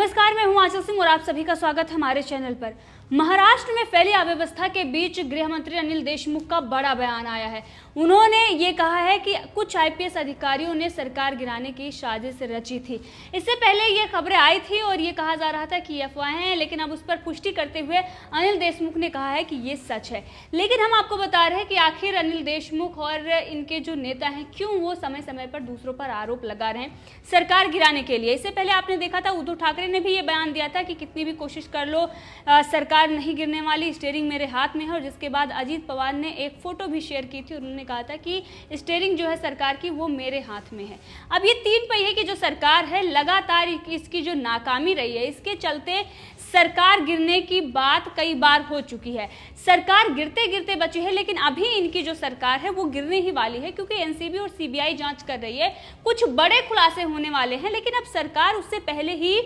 नमस्कार, मैं हूं आंचल सिंह और आप सभी का स्वागत हमारे चैनल पर। महाराष्ट्र में फैली अव्यवस्था के बीच गृह मंत्री अनिल देशमुख का बड़ा बयान आया है। उन्होंने ये कहा है कि कुछ आईपीएस अधिकारियों ने सरकार गिराने की साजिश रची थी। इससे पहले ये खबरें आई थी और ये कहा जा रहा था कि अफवाहें हैं, लेकिन अब उस पर पुष्टि करते हुए अनिल देशमुख ने कहा है कि ये सच है। लेकिन हम आपको बता रहे हैं कि आखिर अनिल देशमुख और इनके जो नेता हैं, क्यों वो समय समय पर दूसरों पर आरोप लगा रहे हैं सरकार गिराने के लिए। इससे पहले आपने देखा था उद्धव ठाकरे ने भी ये बयान दिया था कि कितनी भी कोशिश कर लो सरकार नहीं गिरने वाली, स्टीयरिंग मेरे हाथ में है। और जिसके बाद अजीत पवार ने एक फोटो भी शेयर की थी और उन्होंने कहा था कि स्टीयरिंग जो है सरकार की वो मेरे हाथ में है। अब ये तीन पहिए की जो सरकार है, लगातार इसकी जो नाकामी रही है, इसके चलते सरकार गिरने की बात कई बार हो चुकी है। सरकार गिरते गिरते बची है, लेकिन अभी इनकी जो सरकार है वो गिरने ही वाली है, क्योंकि एनसीबी और सीबीआई जांच कर रही है। कुछ बड़े खुलासे होने वाले हैं, लेकिन अब सरकार उससे पहले ही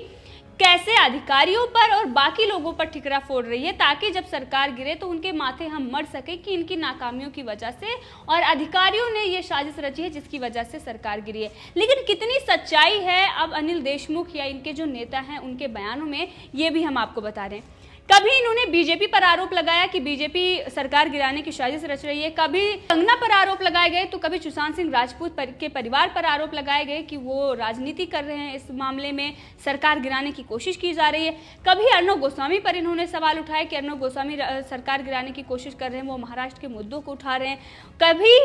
कैसे अधिकारियों पर और बाकी लोगों पर ठिकरा फोड़ रही है, ताकि जब सरकार गिरे तो उनके माथे हम मर सके कि इनकी नाकामियों की वजह से और अधिकारियों ने ये साजिश रची है जिसकी वजह से सरकार गिरी है। लेकिन कितनी सच्चाई है अब अनिल देशमुख या इनके जो नेता हैं उनके बयानों में, ये भी हम आपको बता रहे हैं। कभी इन्होंने बीजेपी पर आरोप लगाया कि बीजेपी सरकार गिराने की साजिश रच रही है, कभी कंगना पर आरोप लगाए गए, तो कभी सुशांत सिंह राजपूत के परिवार पर आरोप लगाए गए कि वो राजनीति कर रहे हैं, इस मामले में सरकार गिराने की कोशिश की जा रही है। कभी अर्णव गोस्वामी पर इन्होंने सवाल उठाए कि अर्णव गोस्वामी सरकार गिराने की कोशिश कर रहे हैं, वो महाराष्ट्र के मुद्दों को उठा रहे हैं। कभी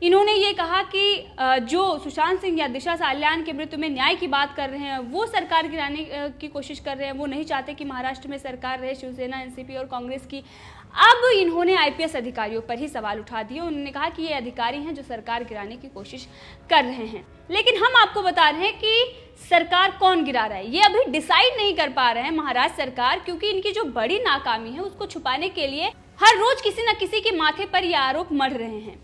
इन्होंने ये कहा कि जो सुशांत सिंह या दिशा साल्यान के मृत्यु में न्याय की बात कर रहे हैं, वो सरकार गिराने की कोशिश कर रहे हैं, वो नहीं चाहते कि महाराष्ट्र में सरकार रहे शिवसेना, एनसीपी और कांग्रेस की। अब इन्होंने आईपीएस अधिकारियों पर ही सवाल उठा दिए। उन्होंने कहा कि ये अधिकारी हैं जो सरकार गिराने की कोशिश कर रहे हैं। लेकिन हम आपको बता रहे हैं कि सरकार कौन गिरा रहा है, ये अभी डिसाइड नहीं कर पा रहे हैं महाराष्ट्र सरकार, क्योंकि इनकी जो बड़ी नाकामी है उसको छुपाने के लिए हर रोज किसी न किसी के माथे पर ये आरोप मढ़ रहे हैं।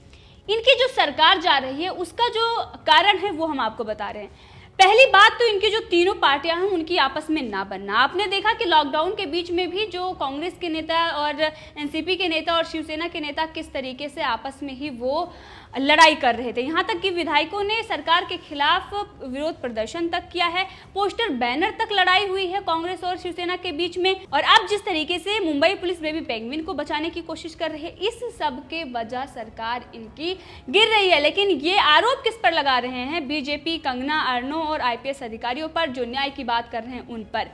इनकी जो सरकार जा रही है उसका जो कारण है वो हम आपको बता रहे हैं। पहली बात तो इनकी जो तीनों पार्टियां हैं उनकी आपस में ना बनना। आपने देखा कि लॉकडाउन के बीच में भी जो कांग्रेस के नेता और एनसीपी के नेता और शिवसेना के नेता किस तरीके से आपस में ही वो लड़ाई कर रहे थे। यहाँ तक कि विधायकों ने सरकार के खिलाफ विरोध प्रदर्शन तक किया है, पोस्टर बैनर तक लड़ाई हुई है कांग्रेस और शिवसेना के बीच में। और अब जिस तरीके से मुंबई पुलिस बेबी पेंगुइन को बचाने की कोशिश कर रही है, इस सब के वजह सरकार इनकी गिर रही है। लेकिन ये आरोप किस पर लगा रहे हैं? बीजेपी, कंगना, अर्णव और आईपीएस अधिकारियों पर, जो न्याय की बात कर रहे हैं उन पर।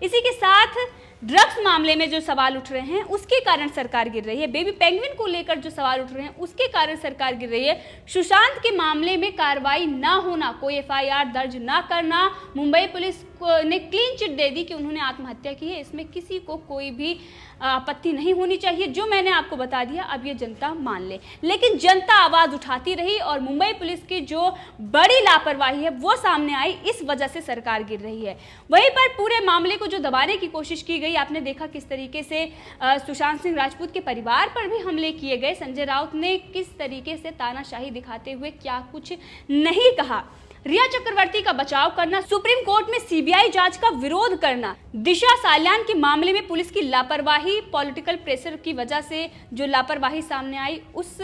इसी के साथ ड्रग्स मामले में जो सवाल उठ रहे हैं उसके कारण सरकार गिर रही है। बेबी पेंगुइन को लेकर जो सवाल उठ रहे हैं उसके कारण सरकार गिर रही है। सुशांत के मामले में कार्रवाई ना होना, कोई एफआईआर दर्ज ना करना, मुंबई पुलिस ने क्लीन चिट दे दी कि उन्होंने आत्महत्या की है, इसमें किसी को कोई भी आपत्ति नहीं होनी चाहिए। जो मैंने आपको बता दिया अब ये जनता मान ले। लेकिन जनता आवाज उठाती रही और मुंबई पुलिस की जो बड़ी लापरवाही है वो सामने आई, इस वजह से सरकार गिर रही है। वहीं पर पूरे मामले को जो दबाने की कोशिश की गई, आपने देखा किस तरीके से सुशांत सिंह राजपूत के परिवार पर भी हमले किए गए। संजय राउत ने किस तरीके से तानाशाही दिखाते हुए क्या कुछ नहीं कहा। रिया चक्रवर्ती का बचाव करना, सुप्रीम कोर्ट में सीबीआई जांच का विरोध करना, दिशा साल्यान के मामले में पुलिस की लापरवाही, पॉलिटिकल प्रेशर की वजह से जो लापरवाही सामने आई उस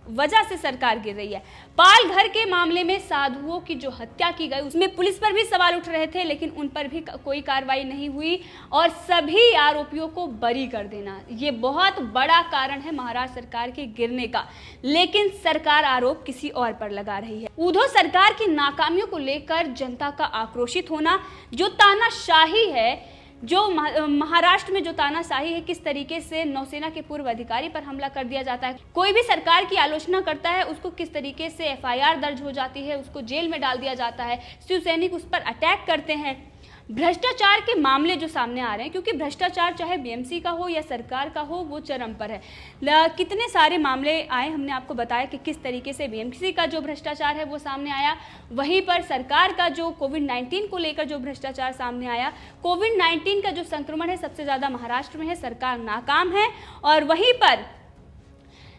वजह से सरकार गिर रही है। पाल घर के मामले में साधुओं की जो हत्या की गई उसमें पुलिस पर भी सवाल उठ रहे थे, लेकिन उन पर भी कोई कार्रवाई नहीं हुई और सभी आरोपियों को बरी कर देना, ये बहुत बड़ा कारण है महाराष्ट्र सरकार के गिरने का। लेकिन सरकार आरोप किसी और पर लगा रही है। उद्धव सरकार की नाकामियों को लेकर जनता का आक्रोशित होना, जो तानाशाही है, जो महाराष्ट्र में जो तानाशाही है, किस तरीके से नौसेना के पूर्व अधिकारी पर हमला कर दिया जाता है, कोई भी सरकार की आलोचना करता है उसको किस तरीके से एफआईआर दर्ज हो जाती है, उसको जेल में डाल दिया जाता है, शिव सैनिक उस पर अटैक करते हैं। भ्रष्टाचार के मामले जो सामने आ रहे हैं, क्योंकि भ्रष्टाचार चाहे बीएमसी का हो या सरकार का हो वो चरम पर है। कितने सारे मामले आए, हमने आपको बताया कि किस तरीके से बीएमसी का जो भ्रष्टाचार है वो सामने आया। वहीं पर सरकार का जो कोविड-19 को लेकर जो भ्रष्टाचार सामने आया, कोविड-19 का जो संक्रमण है सबसे ज़्यादा महाराष्ट्र में है, सरकार नाकाम है। और वहीं पर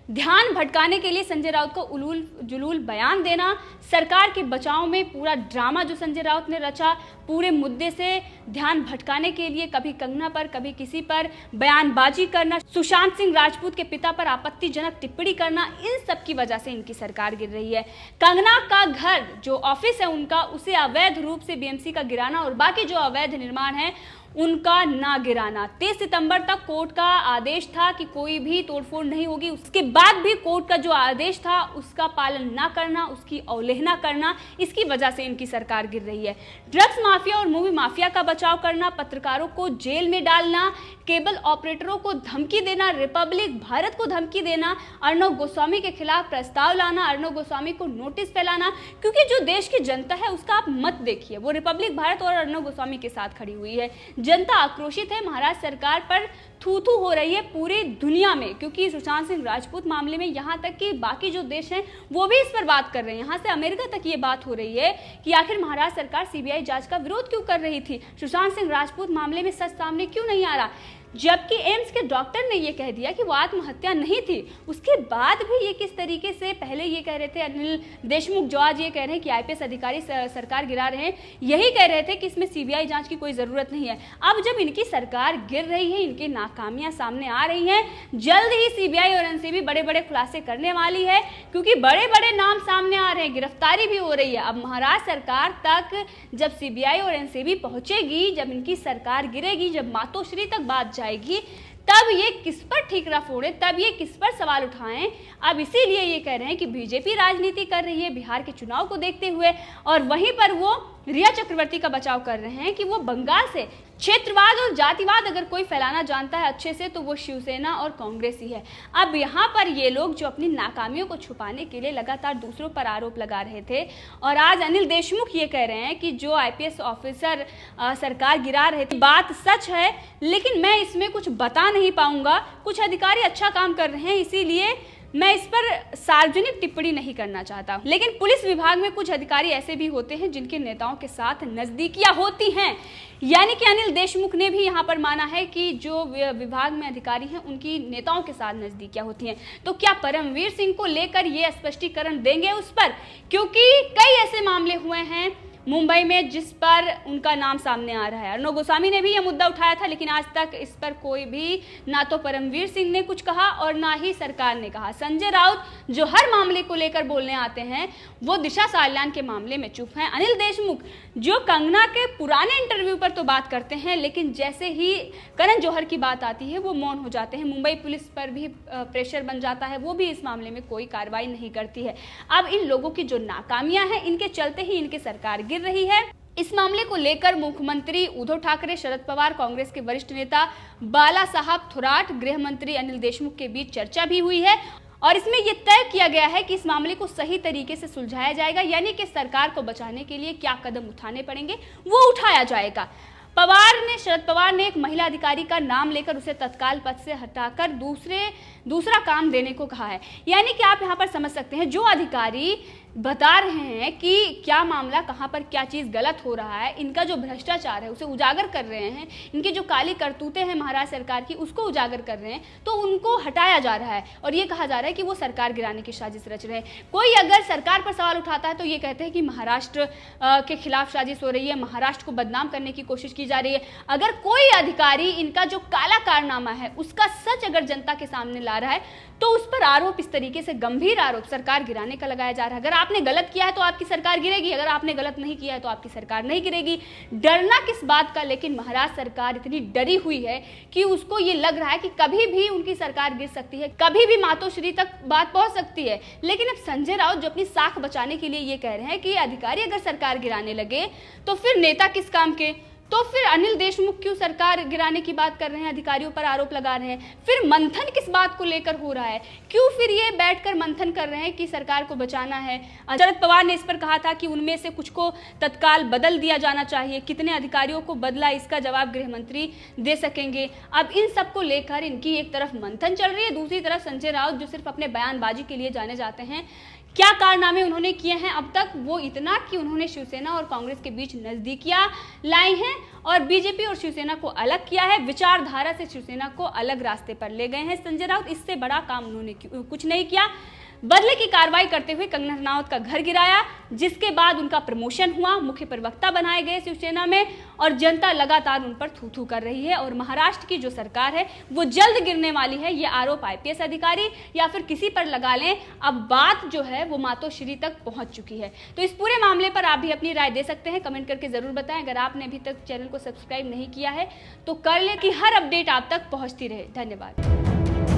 ध्यान भटकाने के लिए संजय राउत को उलूल जुलूल बयान देना, सरकार के बचाव में पूरा ड्रामा जो संजय राउत ने रचा, पूरे मुद्दे से ध्यान भटकाने के लिए कभी कंगना पर कभी किसी पर बयानबाजी करना, सुशांत सिंह राजपूत के पिता पर आपत्तिजनक टिप्पणी करना, इन सब की वजह से इनकी सरकार गिर रही है। कंगना का घर जो ऑफिस है उनका, उसे अवैध रूप से बीएमसी का गिराना और बाकी जो अवैध निर्माण है उनका ना गिराना। 23 सितंबर तक कोर्ट का आदेश था कि कोई भी तोड़फोड़ नहीं होगी, उसके बाद भी कोर्ट का जो आदेश था उसका पालन ना करना, उसकी अवहेलना करना, इसकी वजह से इनकी सरकार गिर रही है। ड्रग्स माफिया और मूवी माफिया का बचाव करना, पत्रकारों को जेल में डालना, केबल ऑपरेटरों को धमकी देना, रिपब्लिक भारत को धमकी देना, अर्णव गोस्वामी के खिलाफ प्रस्ताव लाना, अर्णव गोस्वामी को नोटिस फैलाना, क्योंकि जो देश की जनता है उसका आप मत देखिए, वो रिपब्लिक भारत और अर्णव गोस्वामी के साथ खड़ी हुई है। जनता आक्रोशित है, महाराष्ट्र सरकार पर थू थू हो रही है पूरी दुनिया में, क्योंकि सुशांत सिंह राजपूत मामले में यहाँ तक कि बाकी जो देश हैं वो भी इस पर बात कर रहे हैं। यहाँ से अमेरिका तक ये बात हो रही है कि आखिर महाराष्ट्र सरकार सीबीआई जांच का विरोध क्यों कर रही थी, सुशांत सिंह राजपूत मामले में सच सामने क्यों नहीं आ रहा, जबकि एम्स के डॉक्टर ने ये कह दिया कि वो आत्महत्या नहीं थी। उसके बाद भी ये किस तरीके से, पहले ये कह रहे थे अनिल देशमुख, जो आज ये कह रहे हैं कि आईपीएस अधिकारी सरकार गिरा रहे हैं, यही कह रहे थे कि इसमें सीबीआई जांच की कोई ज़रूरत नहीं है। अब जब इनकी सरकार गिर रही है, इनकी नाकामियां सामने आ रही हैं, जल्द ही सीबीआई और एनसीबी बड़े बड़े खुलासे करने वाली है, क्योंकि बड़े बड़े नाम सामने आ रहे हैं, गिरफ्तारी भी हो रही है। अब महाराष्ट्र सरकार तक जब सीबीआई और एनसीबी पहुंचेगी, जब इनकी सरकार गिरेगी, जब मातोश्री तक बात जाएगी, तब ये किस पर ठीकरा फोड़े, तब ये किस पर सवाल उठाएं। अब इसीलिए ये कह रहे हैं कि बीजेपी राजनीति कर रही है बिहार के चुनाव को देखते हुए, और वहीं पर वो रिया चक्रवर्ती का बचाव कर रहे हैं कि वो बंगाल से क्षेत्रवाद और जातिवाद अगर कोई फैलाना जानता है अच्छे से तो वो शिवसेना और कांग्रेस ही है। अब यहाँ पर ये लोग जो अपनी नाकामियों को छुपाने के लिए लगातार दूसरों पर आरोप लगा रहे थे, और आज अनिल देशमुख ये कह रहे हैं कि जो आईपीएस ऑफिसर सरकार गिरा रहे थे, बात सच है लेकिन मैं इसमें कुछ बता नहीं पाऊंगा, कुछ अधिकारी अच्छा काम कर रहे हैं इसीलिए मैं इस पर सार्वजनिक टिप्पणी नहीं करना चाहता। लेकिन पुलिस विभाग में कुछ अधिकारी ऐसे भी होते हैं जिनके नेताओं के साथ नजदीकियां होती हैं, यानी कि अनिल देशमुख ने भी यहाँ पर माना है कि जो विभाग में अधिकारी हैं उनकी नेताओं के साथ नजदीकियां होती हैं। तो क्या परमवीर सिंह को लेकर ये स्पष्टीकरण देंगे उस पर, क्योंकि कई ऐसे मामले हुए हैं मुंबई में जिस पर उनका नाम सामने आ रहा है। अर्णव गोस्वामी ने भी यह मुद्दा उठाया था, लेकिन आज तक इस पर कोई भी, ना तो परमवीर सिंह ने कुछ कहा और ना ही सरकार ने कहा। संजय राउत जो हर मामले को लेकर बोलने आते हैं वो दिशा साल्यान के मामले में चुप हैं। अनिल देशमुख जो कंगना के पुराने इंटरव्यू पर तो बात करते हैं, लेकिन जैसे ही करण जौहर की बात आती है वो मौन हो जाते हैं। मुंबई पुलिस पर भी प्रेशर बन जाता है, वो भी इस मामले में कोई कार्रवाई नहीं करती है। अब इन लोगों की जो नाकामियां हैं, इनके चलते ही इनकी सरकार गिर रही है। इस मामले को लेकर मुख्यमंत्री उद्धव ठाकरे, शरद पवार, कांग्रेस के वरिष्ठ नेता बाला साहब थोराट, गृह मंत्री अनिल देशमुख के बीच चर्चा भी हुई है, और इसमें यह तय किया गया है कि इस मामले को सही तरीके से सुलझाया जाएगा, यानी कि सरकार को बचाने के लिए क्या कदम उठाने पड़ेंगे वो उठाया जाएगा। शरद पवार ने एक महिला अधिकारी का नाम लेकर उसे तत्काल पद से हटाकर दूसरा काम देने को कहा है। यानी कि आप यहाँ पर समझ सकते हैं, जो अधिकारी बता रहे हैं कि क्या मामला, कहाँ पर क्या चीज़ गलत हो रहा है, इनका जो भ्रष्टाचार है उसे उजागर कर रहे हैं, इनकी जो काली करतूतें हैं महाराष्ट्र सरकार की उसको उजागर कर रहे हैं, तो उनको हटाया जा रहा है और ये कहा जा रहा है कि वो सरकार गिराने की साजिश रच रहे हैं। कोई अगर सरकार पर सवाल उठाता है तो ये कहते हैं कि महाराष्ट्र के खिलाफ साजिश हो रही है, महाराष्ट्र को बदनाम करने की कोशिश की जा रही है। अगर कोई अधिकारी इनका जो काला कारनामा है उसका सच अगर जनता के सामने ला रहा है तो उस पर आरोप, इस तरीके से गंभीर आरोप सरकार गिराने का लगाया जा रहा है। अगर आपने गलत किया है तो आपकी सरकार गिरेगी, अगर आपने गलत नहीं किया है तो आपकी सरकार नहीं गिरेगी। डरना किस बात का, लेकिन महाराष्ट्र सरकार इतनी डरी हुई है कि उसको ये लग रहा है कि कभी भी उनकी सरकार गिर सकती है, कभी भी मातोश्री तक बात पहुंच सकती है। लेकिन अब संजय राउत जो अपनी साख बचाने के लिए ये कह रहे हैं कि अधिकारी अगर सरकार गिराने लगे तो फिर नेता किस काम के, तो फिर अनिल देशमुख क्यों सरकार गिराने की बात कर रहे हैं, अधिकारियों पर आरोप लगा रहे हैं, फिर मंथन किस बात को लेकर हो रहा है, क्यों फिर ये बैठकर मंथन कर रहे हैं कि सरकार को बचाना है। शरद पवार ने इस पर कहा था कि उनमें से कुछ को तत्काल बदल दिया जाना चाहिए, कितने अधिकारियों को बदला इसका जवाब गृह मंत्री दे सकेंगे। अब इन सब को लेकर इनकी एक तरफ मंथन चल रही है, दूसरी तरफ संजय राउत जो सिर्फ अपने बयानबाजी के लिए जाने जाते हैं, क्या कारनामे उन्होंने किए हैं अब तक, वो इतना कि उन्होंने शिवसेना और कांग्रेस के बीच नजदीकियां लाई हैं और बीजेपी और शिवसेना को अलग किया है, विचारधारा से शिवसेना को अलग रास्ते पर ले गए हैं संजय राउत। इससे बड़ा काम उन्होंने कुछ नहीं किया। बदले की कार्रवाई करते हुए कंगना रनावत का घर गिराया, जिसके बाद उनका प्रमोशन हुआ, मुख्य प्रवक्ता बनाए गए शिवसेना में और जनता लगातार उन पर थू थू कर रही है। और महाराष्ट्र की जो सरकार है वो जल्द गिरने वाली है। ये आरोप आईपीएस अधिकारी या फिर किसी पर लगा लें, अब बात जो है वो मातोश्री तक पहुंच चुकी है। तो इस पूरे मामले पर आप भी अपनी राय दे सकते हैं, कमेंट करके जरूर बताएं। अगर आपने अभी तक चैनल को सब्सक्राइब नहीं किया है तो कर ले कि हर अपडेट आप तक पहुंचती रहे। धन्यवाद।